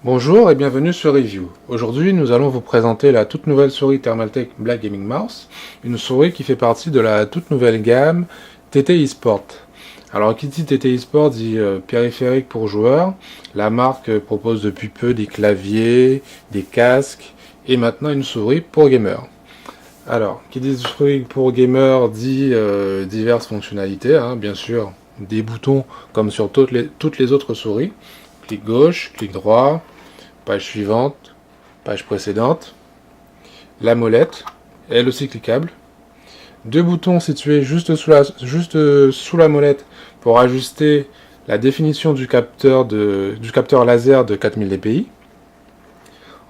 Bonjour et bienvenue sur Review. Aujourd'hui, nous allons vous présenter la toute nouvelle souris Thermaltake Black Gaming Mouse, une souris qui fait partie de la toute nouvelle gamme TT eSport. Alors, qui dit TT eSport dit périphérique pour joueurs. La marque propose depuis peu des claviers, des casques et maintenant une souris pour gamers. Alors, qui dit souris pour gamer dit diverses fonctionnalités, bien sûr, des boutons comme sur toutes les autres souris. Clic gauche, clic droit, page suivante, page précédente, la molette, elle aussi cliquable, deux boutons situés juste sous la molette pour ajuster la définition du capteur laser de 4000 dpi,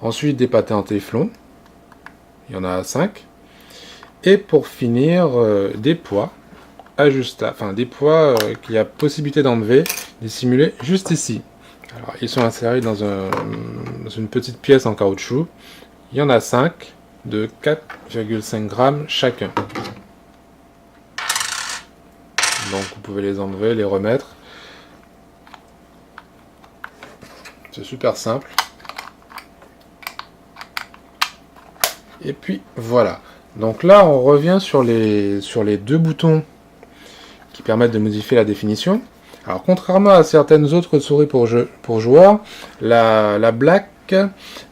ensuite des patins en téflon, il y en a 5, et pour finir des poids ajustables, des poids qu'il y a possibilité d'enlever, dissimulés juste ici. Alors, ils sont insérés dans une petite pièce en caoutchouc. Il y en a 5 de 4,5 grammes chacun. Donc vous pouvez les enlever, les remettre. C'est super simple. Et puis voilà. Donc là on revient sur les deux boutons qui permettent de modifier la définition. Alors contrairement à certaines autres souris pour joueurs, la Black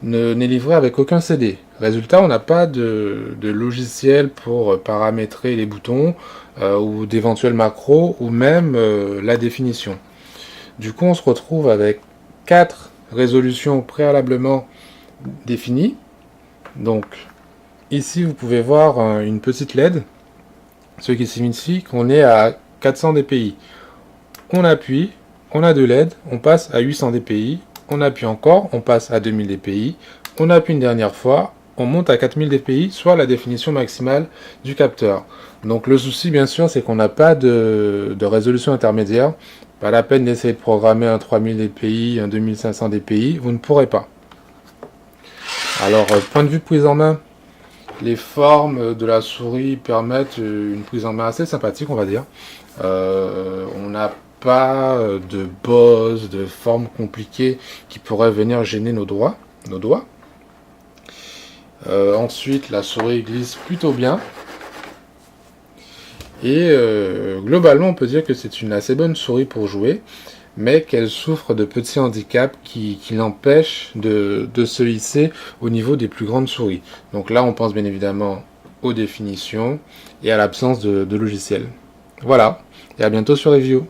n'est livrée avec aucun CD. Résultat, on n'a pas de logiciel pour paramétrer les boutons ou d'éventuels macros ou même la définition. Du coup, on se retrouve avec 4 résolutions préalablement définies. Donc ici, vous pouvez voir une petite LED, ce qui signifie qu'on est à 400 dpi. On appuie, on a 2 LED, on passe à 800 dpi, on appuie encore, on passe à 2000 dpi, on appuie une dernière fois, on monte à 4000 dpi, soit la définition maximale du capteur. Donc le souci bien sûr c'est qu'on n'a pas de résolution intermédiaire, pas la peine d'essayer de programmer un 3000 dpi, un 2500 dpi, vous ne pourrez pas. Alors point de vue prise en main, les formes de la souris permettent une prise en main assez sympathique on va dire. On n'a pas de boss, de formes compliquées qui pourraient venir gêner nos doigts. Ensuite, la souris glisse plutôt bien. Et globalement, on peut dire que c'est une assez bonne souris pour jouer, mais qu'elle souffre de petits handicaps qui l'empêchent de se hisser au niveau des plus grandes souris. Donc là, on pense bien évidemment aux définitions et à l'absence de logiciel. Voilà, et à bientôt sur Review.